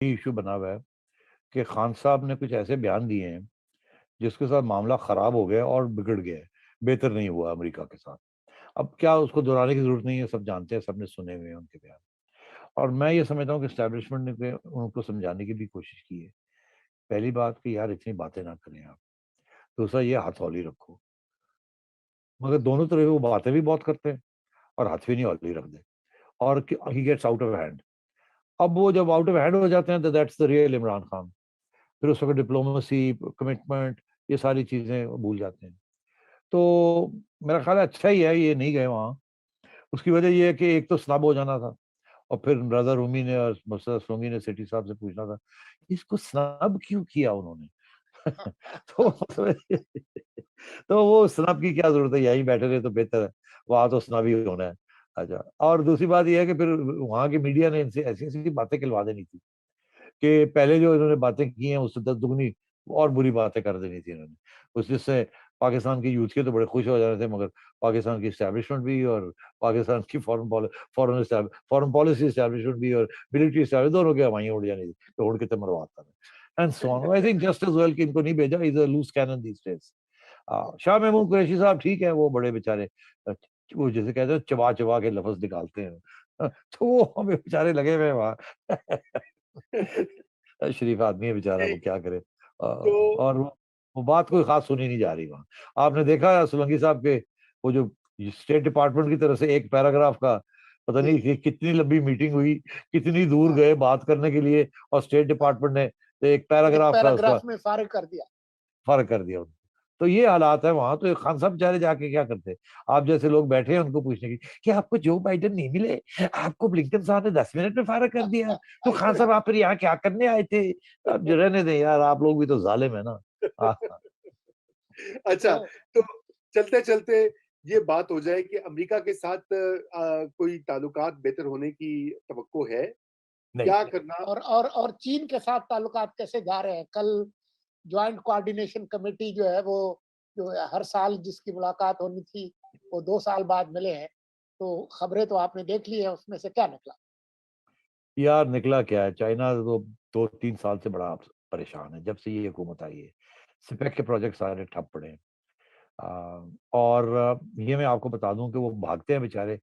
Issue बना हुआ है कि खान साहब ने कुछ ऐसे बयान दिए हैं जिसके साथ मामला खराब हो गया और बिगड़ गया है, बेहतर नहीं हुआ अमेरिका के साथ। अब क्या उसको दोहराने की जरूरत नहीं है, सब जानते हैं, सबने सुने हुए हैं उनके बयान। और मैं ये समझता हूँ कि एस्टेब्लिशमेंट ने उनको समझाने की भी कोशिश की है। पहली बात कि यार इतनी बातें ना करें आप। दूसरा, ये हथौली रखो। मगर दोनों तरह वो बातें भी बहुत करते हैं और हाथ भी नहीं हौली रख दे। और ही गेट्स आउट ऑफ हैंड। अब वो जब आउट ऑफ हैंड हो जाते हैं तो that's the real Imran Khan. फिर उस वक्त डिप्लोमेसी, कमिटमेंट, ये सारी चीजें भूल जाते हैं। तो मेरा ख्याल है अच्छा ही है ये नहीं गए वहां। उसकी वजह ये है कि एक तो स्नब हो जाना था, और फिर रजा रूमी ने और मुर्तजा सोंगी ने सेठी साहब से पूछना था इसको स्नब क्यों किया उन्होंने। तो तो वो स्नब की क्या जरूरत है, यहीं बैठे रहे तो बेहतर है। वहां तो स्नब ही होना है। अच्छा, और दूसरी बात यह है कि फिर वहां की मीडिया ने इनसे ऐसी ऐसी बातें खिलवा देनी थी कि पहले जो इन्होंने बातें की हैं उससे 10 दुगनी और बुरी बातें कर देनी थी इन्होंने। उस जिससे पाकिस्तान की यूथ के तो बड़े खुश हो जाने थे, मगर पाकिस्तान की एस्टैब्लिशमेंट भी और पाकिस्तान की फॉरेन पॉलिसी एस्टैब्लिशमेंट भी और मिलिट्री एस्टैब्लिश दोनों के हवाइयां उड़ जानी थी, तो उड़ के तो मरवाता है and so on. I think just as well कि इनको नहीं भेजा, is a loose cannon these days. Shah Mahmood Qureshi साहब ठीक है, वो बड़े बेचारे वो जैसे कहते हैं चबा चबा के लफ्ज निकालते हैं। तो वो हमें बेचारे लगे हुए हैं वहां। शरीफ आदमी है बेचारा, वो नहीं, क्या करे। तो और वो बात कोई खास सुनी नहीं जा रही वहां। आपने देखा सोलंकी साहब के वो जो स्टेट डिपार्टमेंट की तरफ से एक पैराग्राफ का, पता नहीं कि कितनी लंबी मीटिंग हुई, कितनी दूर हाँ, गए बात करने के लिए, और स्टेट हाँ, डिपार्टमेंट ने तो एक एक पैराग्राफ का उसका पैराग्राफ में फारिग कर दिया। फर्क कर दिया उनको। तो ये हालात है वहां। तो ये खान साहब बेचारे जाके क्या करते, आप जैसे लोग बैठे हैं उनको पूछने की कि आपको जो बाइडेन नहीं मिले, आपको ब्लिंकन साहब ने 10 मिनट में फारग कर दिया, तो खान साहब आप फिर यहाँ क्या करने आए थे। अब जो रहने दें यार, आप लोग भी तो जालिम है ना। हाँ। अच्छा, तो तो चलते-चलते ये बात हो जाए कि अमेरिका के साथ कोई ताल्लुकात बेहतर होने की तवक्को है? नहीं क्या नहीं। करना नहीं। और नहीं। चीन के साथ ताल्लुकात कैसे जा रहे हैं? कल जॉइंट कोऑर्डिनेशन कमिटी जो है वो जो है हर साल जिसकी मुलाकात होनी थी, वो 2 साल बाद मिले हैं। तो खबरें तो आपने देख ली है, उसमें से क्या निकला? यार निकला क्या है, चाइना तो 2-3 साल से बड़ा परेशान है जब से ये हुकूमत आई है। सिपेक के प्रोजेक्ट सारे ठप पड़े हैं। और ये मैं आपको बता दूं कि वो भागते हैं बेचारे।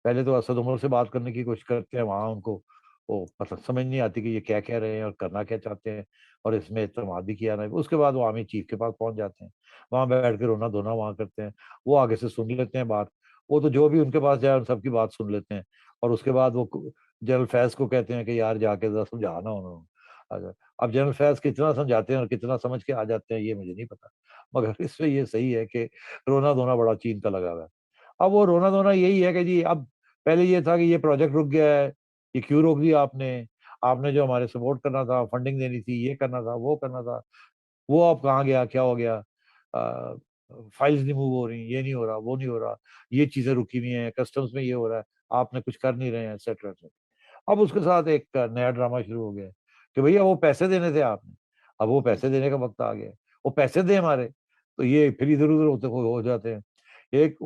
पहले तो असद उमर से बात करने की कोशिश करते हैं, वहां उनको वो पता समझ नहीं आती कि ये क्या कह रहे हैं और करना क्या चाहते हैं, और इसमें इत्तेमाद भी किया नहीं। उसके बाद वो आर्मी चीफ के पास पहुंच जाते हैं, वहां बैठ के रोना धोना वहां करते हैं। वो आगे से सुन लेते हैं बात। वो तो जो भी उनके पास जाए उन सबकी बात सुन लेते हैं। और उसके बाद वो जनरल फैज को कहते हैं कि यार जाके जरा समझाना उन्होंने। अच्छा, अब जनरल फैज कितना समझाते हैं और कितना समझ के आ जाते हैं ये मुझे नहीं पता, मगर इसमें ये सही है कि रोना धोना बड़ा चीन का लगा हुआ है। अब वो रोना धोना यही है कि जी अब पहले ये था कि ये प्रोजेक्ट रुक गया है, ये क्यों रोक दिया आपने, आपने जो हमारे सपोर्ट करना था, फंडिंग देनी थी, ये करना था, वो करना था, वो अब कहाँ गया, क्या हो गया। फाइल्स नहीं मूव हो रही, ये नहीं हो रहा, वो नहीं हो रहा, ये चीजें रुकी हुई हैं, कस्टम्स में ये हो रहा है, आपने कुछ कर नहीं रहे हैं, एक्सेट्रा एक्सेट्रा। अब उसके साथ एक नया ड्रामा शुरू हो गया कि भैया वो पैसे देने थे आपने, अब वो पैसे देने का वक्त आ गया, वो पैसे दे हमारे। तो ये फिर इधर उधर होते हो जाते हैं। एक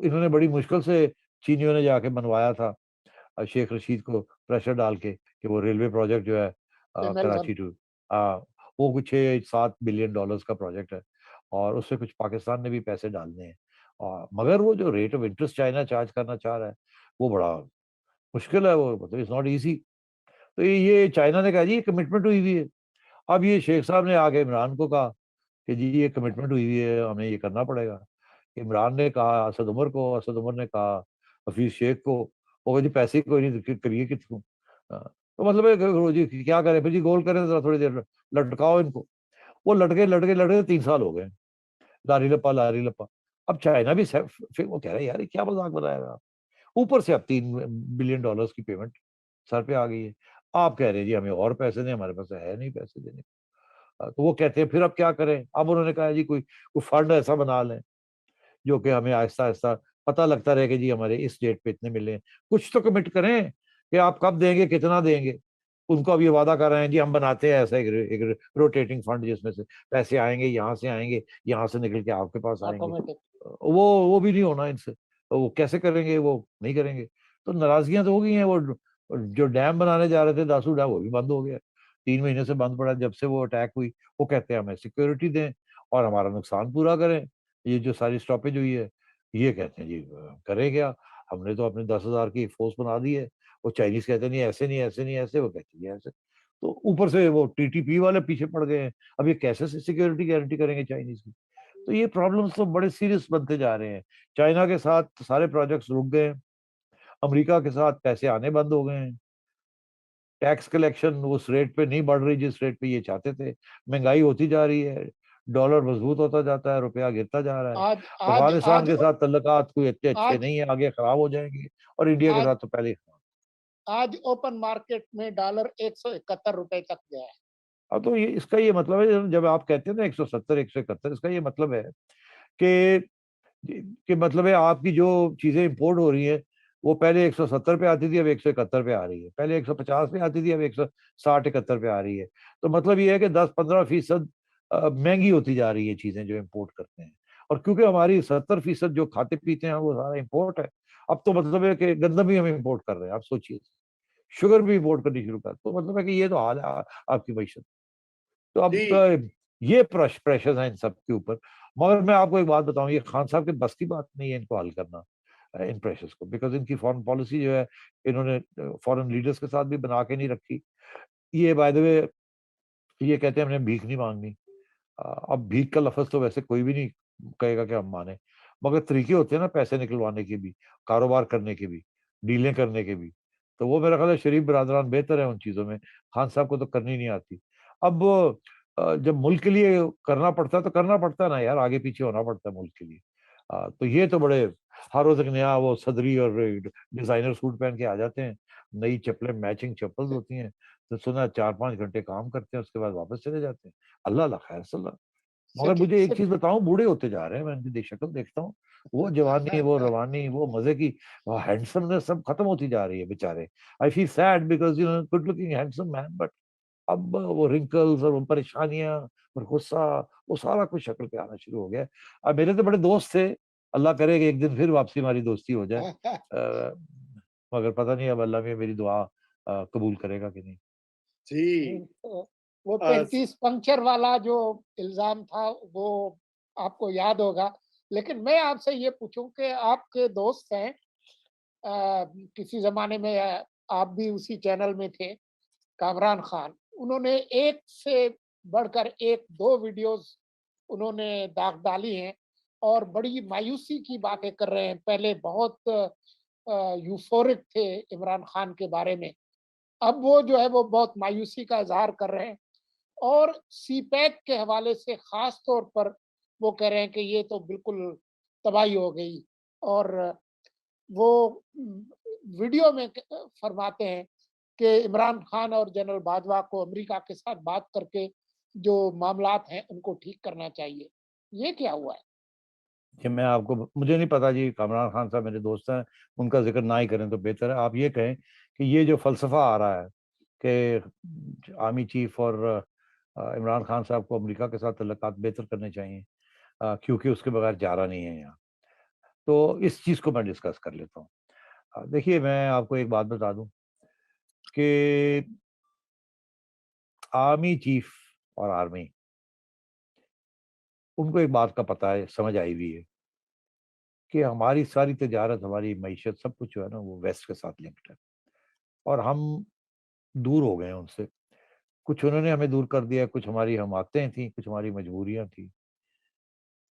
इन्होंने बड़ी मुश्किल से चीनियों ने जाके बनवाया था शेख रशीद को प्रेशर डाल के कि वो रेलवे प्रोजेक्ट जो है ये मेलबर्न कराची टू वो कुछ 6-7 बिलियन डॉलर्स का प्रोजेक्ट है, और उससे कुछ पाकिस्तान ने भी पैसे डालने हैं। और मगर वो जो rate of interest China charge करना चाह रहा है वो बड़ा मुश्किल है, वो मतलब इट्स नॉट इजी। तो ये चाइना ने कहा जी ये कमिटमेंट हुई हुई है। अब ये शेख साहब ने आके इमरान को कहा कि जी ये कमिटमेंट हुई हुई है, हमें ये करना पड़ेगा। इमरान ने कहा असद उमर को, असद उमर ने कहा हफीज शेख को, वो कहा जी पैसे कोई नहीं करिए कि तुम। तो मतलब है कि जी क्या करें, फिर जी गोल करें तो थोड़ी देर लटकाओ इनको। वो लटके लटके लटके 3 साल हो गए, लारी लप्पा लारी लप्पा। अब चाइना भी फिर वो कह रहे हैं यार ये क्या मजाक बनाया आप। ऊपर से अब 3 बिलियन डॉलर्स की पेमेंट सर पे आ गई है। आप कह रहे हैं जी हमें और पैसे दें, हमारे पास है नहीं पैसे देने को। तो वो कहते हैं फिर अब क्या करें। अब उन्होंने कहा जी कोई फंड ऐसा बना लें जो कि हमें आहिस्ता आहिस्ता पता लगता रहे कि जी हमारे इस डेट पे इतने मिले हैं। कुछ तो कमिट करें कि आप कब देंगे, कितना देंगे। उनको अब ये वादा कर रहे हैं जी हम बनाते हैं ऐसा एक रोटेटिंग फंड जिसमें से पैसे आएंगे, यहाँ से आएंगे, यहाँ से निकल के आपके पास आएंगे। ऑटोमेटिक। वो भी नहीं होना इनसे, तो वो कैसे करेंगे, वो नहीं करेंगे। तो नाराजगियां तो हो गई हैं। वो जो डैम बनाने जा रहे थे दासू डैम, वो भी बंद हो गया। 3 महीने से बंद पड़ा है, जब से वो अटैक हुई। वो कहते हैं हमें सिक्योरिटी दें और हमारा नुकसान पूरा करें, ये जो सारी स्टॉपेज हुई है। ये कहते हैं जी करें क्या, हमने तो अपने 10,000 की फोर्स बना दी है। वो चाइनीज कहते हैं नहीं ऐसे नहीं, ऐसे नहीं, ऐसे, वो कहते हैं ऐसे। तो ऊपर से वो टीटीपी वाले पीछे पड़ गए हैं। अब ये कैसे सिक्योरिटी गारंटी करेंगे चाइनीज की? तो ये प्रॉब्लम्स तो बड़े सीरियस बनते जा रहे हैं। चाइना के साथ सारे प्रोजेक्ट्स रुक गए, अमेरिका के साथ पैसे आने बंद हो गए हैं, टैक्स कलेक्शन उस रेट पे नहीं बढ़ रही जिस रेट पे ये चाहते थे, महंगाई होती जा रही है, डॉलर मजबूत होता जाता है, रुपया गिरता जा रहा है। आज आज अफगानिस्तान आज के साथ तल्लुकात कोई इतने अच्छे आज नहीं है, आगे खराब हो जाएंगे, और इंडिया के आज साथ तो पहले ही खराब। आज ओपन मार्केट में डॉलर 171 रुपए तक गया है। अब तो ये इसका ये मतलब है, जब आप कहते हैं ना 170 171, इसका ये मतलब है कि मतलब है आपकी जो चीजें इंपोर्ट हो रही हैं वो पहले 170 पे आती थी, अब 171 पे आ रही है। पहले 150 पे आती थी, अब 160 71 पे आ रही है। तो मतलब ये है कि 10-15% महंगी होती जा रही है चीजें जो इंपोर्ट करते हैं। और क्योंकि हमारी 70% जो खाते पीते हैं वो सारा इंपोर्ट है, अब तो मतलब है कि गंदम भी हम इंपोर्ट कर रहे हैं। आप सोचिए, शुगर भी इंपोर्ट करनी शुरू कर, तो मतलब है कि ये तो हाल है आपकी mayशत। तो अब जी ये प्रेशर है इन सब के ऊपर। मगर मैं आपको एक बात बताऊं, ये खान साहब के बस की बात नहीं है इनको हल करना, इन प्रेशर्स को, बिकॉज इनकी फॉरेन पॉलिसी जो है, इन्होंने फॉरेन लीडर्स के साथ भी बना के नहीं रखी। ये बाय द वे ये कहते हैं हमने भीख नहीं मांगनी। अब भीख का लफ्ज तो वैसे कोई भी नहीं कहेगा कि हम माने, मगर तरीके होते हैं ना पैसे निकलवाने के भी, कारोबार करने के भी, डीलें करने के भी। तो वो मेरा ख्याल है शरीफ बरादरान बेहतर है उन चीजों में, खान साहब को तो करनी नहीं आती। अब जब मुल्क के लिए करना पड़ता है तो करना पड़ता है ना यार, आगे पीछे होना पड़ता है मुल्क के लिए। तो ये तो बड़े हर रोज एक नया वो सदरी और डिजाइनर सूट पहन के आ जाते हैं, नई चप्पलें मैचिंग चप्पल होती हैं। तो सुना 4-5 घंटे काम करते हैं, उसके बाद वापस चले जाते हैं। अल्लाह अल्लाह खैर सल्ला। मगर मुझे एक चीज बताऊं, बूढ़े होते जा रहे हैं, मैं इनकी शक्ल देखता हूँ, वो जवानी, वो रवानी, वो मजे की, वो हैंडसमनेस सब खत्म होती जा रही है बेचारे। I feel sad because good looking handsome man, but अब वो रिंकल्स और वो परेशानियां और गुस्सा, वो सारा कुछ शक्ल पे आना शुरू हो गया है। अब मेरे तो बड़े दोस्त थे, अल्लाह करे कि एक दिन फिर वापसी हमारी दोस्ती हो जाए। मगर पता नहीं अब अल्लाह में मेरी दुआ कबूल करेगा कि नहीं। नहीं, जी। तो वो अ, 35 पंक्चर वाला जो इल्जाम था वो आपको याद होगा। लेकिन मैं आपसे ये पूछूं कि आपके दोस्त हैं, किसी जमाने में आप भी उसी चैनल में थे, कामरान खान, उन्होंने एक से बढ़कर एक दो वीडियोस उन्होंने दाग डाली हैं और बड़ी मायूसी की बातें कर रहे हैं। पहले बहुत यूफोरिक थे इमरान खान के बारे में, अब वो जो है वो बहुत मायूसी का इजहार कर रहे हैं और सीपैक के हवाले से खास तौर पर वो कह रहे हैं कि ये तो बिल्कुल तबाही हो गई। और वो वीडियो में फरमाते हैं कि इमरान खान और जनरल बाजवा को अमेरिका के साथ बात करके जो मामलात हैं उनको ठीक करना चाहिए। ये क्या हुआ है? कि मैं आपको, मुझे नहीं पता जी, कामरान खान साहब मेरे दोस्त हैं, उनका जिक्र ना ही करें तो बेहतर है। आप ये कहें कि ये जो फलसफा आ रहा है कि आर्मी चीफ और इमरान खान साहब को अमेरिका के साथ तल्लुकात बेहतर करने चाहिए, क्योंकि उसके बगैर जारा नहीं है यहाँ, तो इस चीज को मैं डिस्कस कर लेता हूँ। देखिए मैं आपको एक बात बता दूं कि आर्मी चीफ और आर्मी, उनको एक बात का पता है, समझ आई हुई है कि हमारी सारी तजारत, हमारी मीशत, सब कुछ जो है ना वो वेस्ट के साथ लिंक्ड है, और हम दूर हो गए हैं उनसे। कुछ उन्होंने हमें दूर कर दिया, कुछ हमारी हमाकतें थी, कुछ हमारी मजबूरियां थी।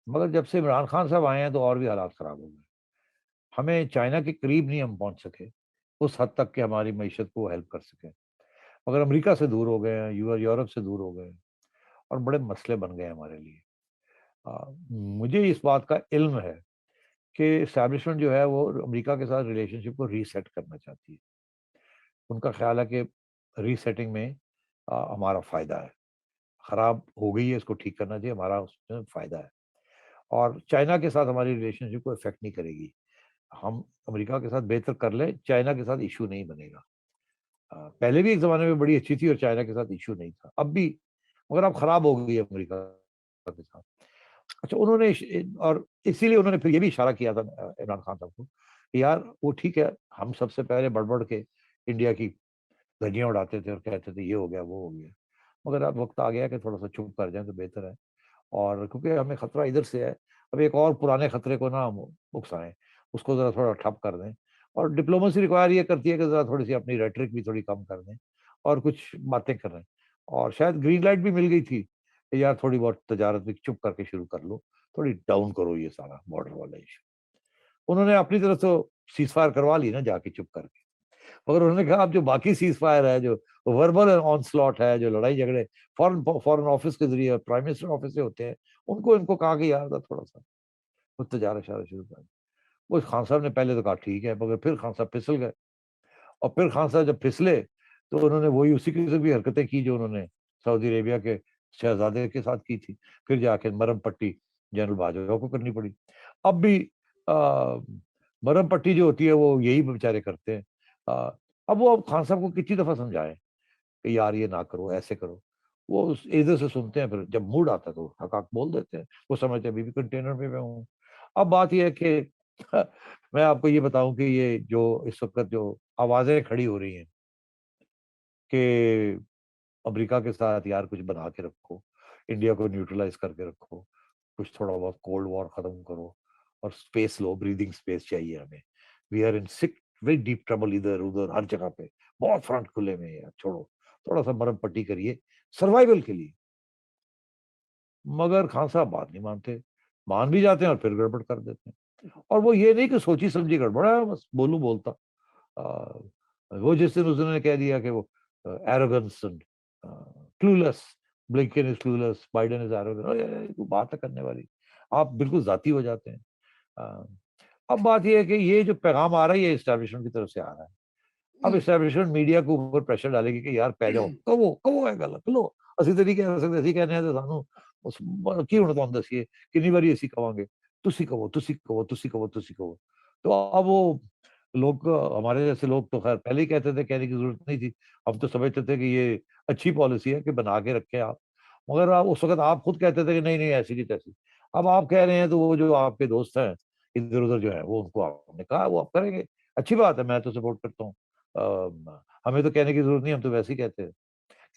मगर जब से इमरान खान साहब आए हैं तो और भी हालात खराब हो गए। हमें चाइना के करीब नहीं हम पहुंच सके उस हद तक कि हमारी मीशत को हेल्प कर सके, मगर अमेरिका से दूर हो गए हैं, यूरोप से दूर हो गए हैं, और बड़े मसले बन गए हमारे लिए। मुझे इस बात का इल्म है कि इस्टेब्लिशमेंट जो है वो अमेरिका के साथ रिलेशनशिप को रीसेट करना चाहती है। उनका ख्याल है कि रीसेटिंग में हमारा फायदा है, खराब हो गई है इसको ठीक करना चाहिए, हमारा उसमें फायदा है, और चाइना के साथ हमारी रिलेशनशिप को इफेक्ट नहीं करेगी। हम अमेरिका के साथ बेहतर कर ले, चाइना के साथ इशू नहीं बनेगा। पहले भी एक जमाने में बड़ी अच्छी थी और चाइना के साथ इशू नहीं था, अब भी, मगर अब खराब हो गई है अमेरिका के साथ। अच्छा, उन्होंने और इसीलिए उन्होंने फिर ये भी इशारा किया था इमरान खान साहब को कि यार वो ठीक है, हम सबसे पहले बढ़ बढ़ के इंडिया की धज्जियां उड़ाते थे और कहते थे ये हो गया वो हो गया, मगर अब वक़्त आ गया है कि थोड़ा-सा चुप कर जाएँ तो बेहतर है। और क्योंकि हमें खतरा इधर से है, अब एक और पुराने खतरे को ना हम उकसाएँ, उसको ज़रा थोड़ा ठप कर दें। और डिप्लोमेसी रिक्वायर ये करती है कि ज़रा थोड़ी-सी अपनी रेटरिक भी थोड़ी कम कर दें और कुछ बातें करें। और शायद ग्रीन लाइट भी मिल गई थी, कि यार थोड़ी बहुत तजारत भी चुप करके शुरू कर लो, थोड़ी डाउन करो ये सारा बॉर्डर वाला इश्यू। उन्होंने अपनी तरफ तो सीज़फायर करवा ली ना जाके चुप करके। मगर उन्होंने कहा अब जो बाकी सीज़फायर है, जो वर्बल ऑनस्लॉट है, जो लड़ाई-झगड़े फॉरेन ऑफिस के ज़रिए प्राइम मिनिस्टर ऑफिस से होते हैं, उनको इनको कहा कि यार थोड़ा-सा खुद तजारा-शजारा शुरू कर। वो खान साहब ने पहले तो कहा ठीक है, मगर फिर खान साहब फिसल गए और फिर खान साहब जब फिसले, तो उन्होंने वही उसी किस्म की हरकतें की जो उन्होंने सऊदी अरेबिया के शहज़ादे के साथ की थी। फिर जाके मरहम पट्टी जनरल बाजवा को करनी पड़ी। अब भी अ, मरहम पट्टी जो होती है वो यही बेचारे करते हैं। अब वो खान साहब को कितनी दफ़ा समझाएँ कि यार ये ना करो, ऐसे करो। वो उस इधर से सुनते हैं, फिर जब मूड आता है तो हक़-हक़ बोल देते हैं। वो समझते हैं अभी भी कंटेनर में मैं हूँ। अब बात ये है कि मैं आपको ये बताऊँ कि ये जो इस वक़्त जो आवाज़ें खड़ी हो रही हैं कि अमेरिका के साथ यार कुछ बना के रखो, इंडिया को न्यूट्रलाइज़ करके रखो, कुछ थोड़ा बहुत कोल्ड वॉर खत्म करो और स्पेस लो, ब्रीथिंग स्पेस चाहिए हमें। We are in sick very deep trouble इधर-उधर हर जगह पे, बहुत फ्रंट खुले हुए हैं यार, छोड़ो, थोड़ा-सा मरहम पट्टी करिए सर्वाइवल के लिए। मगर खान साहब बात नहीं मानते, मान भी जाते हैं और फिर गड़बड़ कर देते हैं। और वो ये नहीं कि सोची-समझी गड़बड़ है, बस बोलूँ बोलता। वो जिस दिन उन्होंने कह दिया कि वो arrogance and a, clueless, Blinken is clueless, Biden is arrogant, अरे! कोई बात है करने वाली। आप बिल्कुल ज़ाती हो जाते हैं। अ, अब बात ये है कि ये जो पैगाम आ रहा है, ये एस्टेब्लिशमेंट की तरफ से आ रहा है। अब एस्टेब्लिशमेंट मीडिया के ऊपर प्रेशर डालेगी कि यार पै जाओ, कहो कहो है गल, लो ਅਸੀਂ ਤਾਂ ਨਹੀਂ ਕਹਿ ਸਕਦੇ, ਅਸੀਂ ਕਹਿੰਦੇ ਹਾਂ ਤੇ ਸਾਨੂੰ ਉਸ ਕੀ ਹੁਣ ਤੁਹਾਨੂੰ ਦੱਸੀਏ, कितनी बारी ਅਸੀਂ कवांगे, ਤੁਸੀਂ कहो, ਤੁਸੀਂ कहो, ਤੁਸੀਂ कहो, ਤੁਸੀਂ कहो। तो अब वो लोग हमारे जैसे लोग तो खैर पहले ही कहते थे, कहने की ज़रूरत नहीं थी। हम तो समझते थे कि ये अच्छी पॉलिसी है कि बना के रखें आप। मगर आप उस वक़्त आप खुद कहते थे कि नहीं, नहीं ऐसी नहीं तैसी। अब आप कह रहे हैं तो वो जो आपके दोस्त हैं, इधर-उधर जो हैं, वो उनको आपने कहा वो आप करेंगे। अच्छी बात है, मैं तो सपोर्ट करता हूँ। हमें तो कहने की ज़रूरत नहीं, हम तो वैसे ही कहते हैं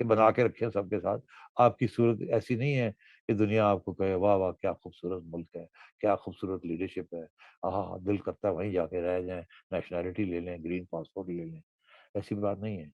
कि बना के रखें सबके साथ। आपकी सूरत ऐसी नहीं है कि दुनिया आपको कहे वाह, वाह! क्या खूबसूरत मुल्क है, क्या खूबसूरत लीडरशिप है। आहा! दिल करता है वहीं जाके रह जाएँ, नेशनैलिटी ले लें, ग्रीन पासपोर्ट ले लें। ऐसी बात नहीं है।